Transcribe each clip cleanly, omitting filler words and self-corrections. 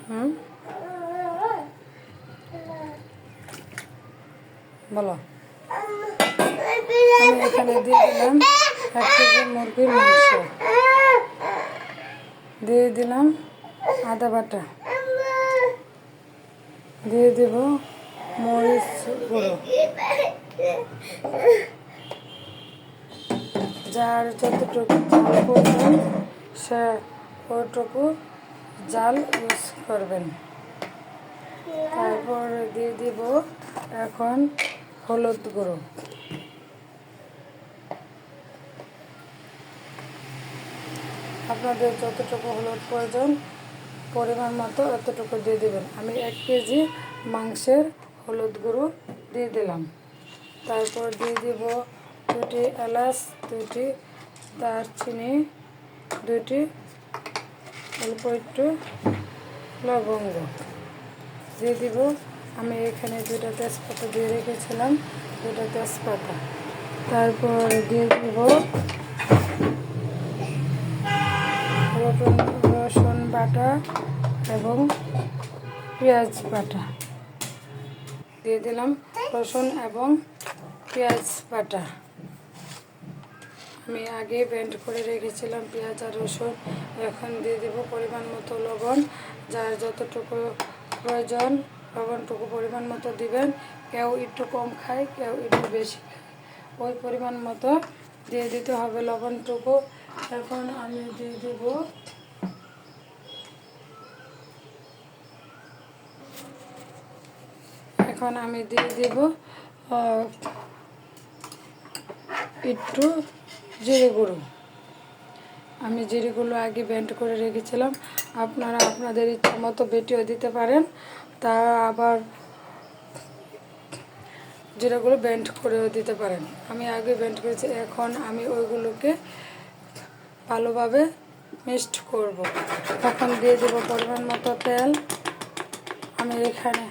হুম, বলো। আমি এখানে দিয়ে দিলাম 1 কেজি মুরগির মাংস, দিয়ে দিলাম আদা বাটা, দিয়ে দেব মরিচ গুঁড়ো, যার যতটুকু জাল করবেন সে ওইটুকু জাল ইউজ করবেন। তারপর দিয়ে দিব এখন হলুদ গুঁড়ো, আপনাদের যতটুকু হলুদ প্রয়োজন পরিমাণ মতো এতটুকু দিয়ে দেবেন। আমি 1 কেজি মাংসের হলুদ গুঁড়ো দিয়ে দিলাম। তারপর দিয়ে দিব 2টি এলাচ, 2টি দারচিনি, 2টি অল্প একটু লবঙ্গ দিয়ে দিব। আমি এখানে 2টা তেজপাতা দিয়ে রেখেছিলাম, 2টা তেজপাতা। তারপর দিয়ে দিব রসুন বাটা এবং পেঁয়াজ বাটা, দিয়ে দিলাম রসুন এবং পেঁয়াজ বাটা। আমি আগে ব্লেন্ড করে রেখেছিলাম পেঁয়াজ আর রসুন। এখন দিয়ে দেব পরিমাণ মতো লবণ, যার যতটুকু প্রয়োজন লবণটুকু পরিমাণ মতো দিবেন। কেউ একটু কম খায়, কেউ একটু বেশি খায়, ওই পরিমাণ মতো দিয়ে দিতে হবে লবণটুকু। এখন আমি দিয়ে দেব একটু জিরে গুঁড়ো। আমি জিরেগুলো আগে ব্লেন্ড করে রেখেছিলাম, আপনারা আপনাদের ইচ্ছা মতো বেটেও দিতে পারেন, তা আবার জিরাগুলো ব্লেন্ড করেও দিতে পারেন। আমি আগে ব্লেন্ড করেছি, এখন আমি ওইগুলোকে ভালোভাবে মিক্সড করব। এখন দিয়ে দেবো পরিমাণ মতো তেল। আমি এখানে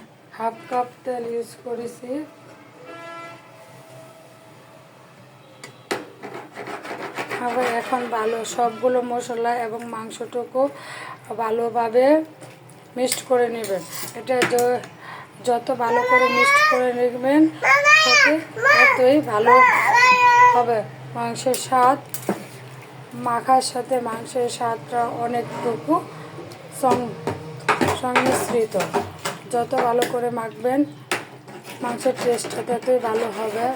1/2 কাপ তেল ইউজ করেছি। আবার এখন সবগুলো মশলা এবং মাংসটুকু ভালোভাবে মিক্সড করে নেবেন। এটা যত ভালো করে মিক্সড করে নেবেন ততই ভালো হবে। মাংসের স্বাদ মাখার সাথে মাংসের স্বাদটা অনেকটুকু সংমিশ্রিত। যত ভালো করে মাখবেন মাংসের টেস্টটা ততই ভালো হবে।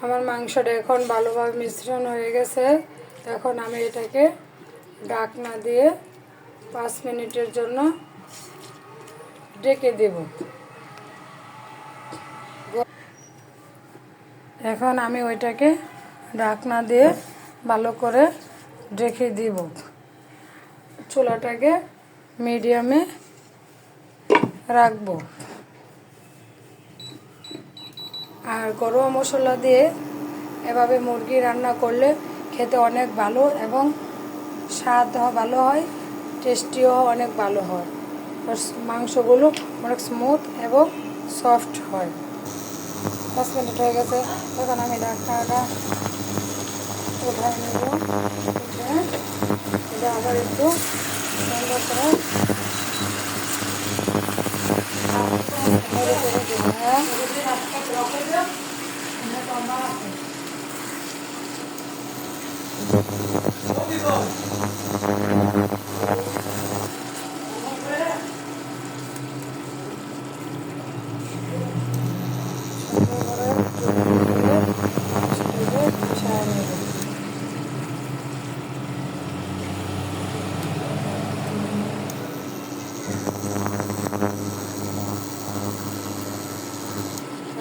আমার মাংসটা এখন ভালোভাবে মিশ্রণ হয়ে গেছে। এখন আমি এটাকে ঢাকনা দিয়ে 5 মিনিটের জন্য ঢেকে দেব। এখন আমি ওইটাকে ঢাকনা দিয়ে ভালো করে ঢেকে দিব। চুলাটাকে মিডিয়ামে রাখবো। আর গরম মশলা দিয়ে এভাবে মুরগি রান্না করলে খেতে অনেক ভালো এবং স্বাদ ভালো হয়, টেস্টিও অনেক ভালো হয়। মাংসগুলো অনেক স্মুথ এবং সফট হয়। 5 মিনিট হয়ে গেছে, এখন আমি ঢাকনাটা উঠাই নেব। এটা আবার একটু সুন্দর করে নেড়ে চেড়ে দেবো।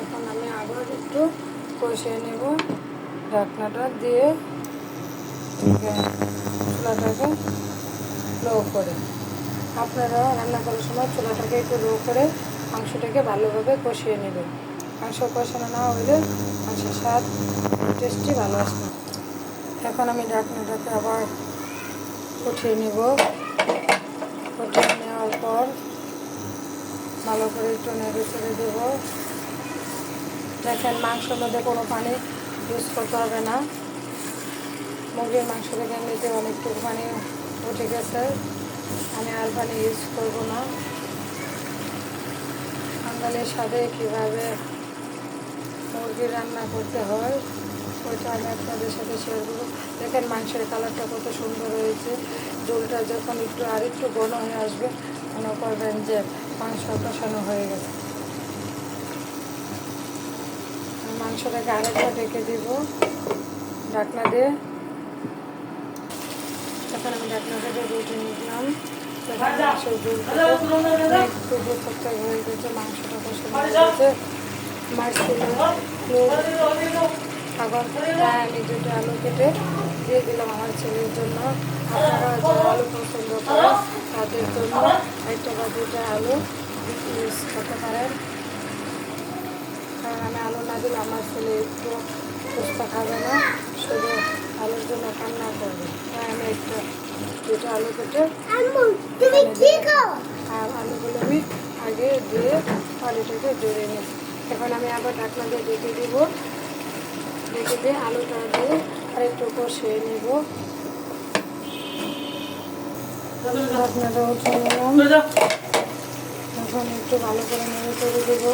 এখন আমি আবার একটু কষিয়ে নেব ঢাকনাটা দিয়ে। চুলাটাকে লো করে, আপনারা রান্না করার সময় চুলাটাকে একটু লো করে মাংসটাকে ভালোভাবে কষিয়ে নেবেন। মাংস কষানো না হলে মাংসের স্বাদ টেস্টি ভালো আসবে। এখন আমি ঢাকনাটাকে আবার উঠিয়ে নেব। উঠিয়ে নেওয়ার পর ভালো করে একটু নেড়ে চেড়ে দেবো। দেখেন মাংসের মধ্যে কোনো পানি ইউজ করতে হবে না। মুরগির মাংস থেকে এমনিতে অনেকটুকু পানি উঠে গেছে, আমি আর পানি ইউজ করবো না। বাঙালির স্বাদে কীভাবে মুরগি রান্না করতে হয় ওইটা আমি আপনাদের সাথে শেয়ার করবো। দেখেন মাংসের কালারটা কত সুন্দর হয়েছে। ঝোলটা যখন একটু আর একটু ঘন হয়ে আসবে মনে করবেন যে মাংস কষানো হয়ে গেছে। মাংসটাকে আরেকবার ঢেকে দিব ঢাকনা দিয়ে। তখন আমি ঢাকনাটা দিয়ে উঠে নিলাম। মাংসের ঝোলটা একটু দুপত্তা হয়ে গেছে, মাংসটা কষানো হয়ে গেছে। এখন আমি দুটো আলু কেটে দিয়ে দিলাম আমার ছেলের জন্য। আপনারা যারা আলু পছন্দ করেন তাদের জন্য একটা বা দুটো আলু ইউজ করতে পারেন, কারণ আমি আলু না দিলে আমার ছেলে একটু পোস্তা খাবে না, শুধু আলুর জন্য কান্না করবে। তাই আমি একটা দুটো আলু কেটে আর আলুগুলো আমি আগে দিয়ে আলুটাকে জড়িয়ে নিই। এখন আমি আবার ঢাকনা দিয়ে ঢেকে দিব, ঢেকে দিয়ে আলুটা দিয়ে আরেকটু কষিয়ে নিব। ঢাকনাটা উঠিয়ে নিলাম, এখন একটু ভালো করে নেড়ে চেড়ে দেবো।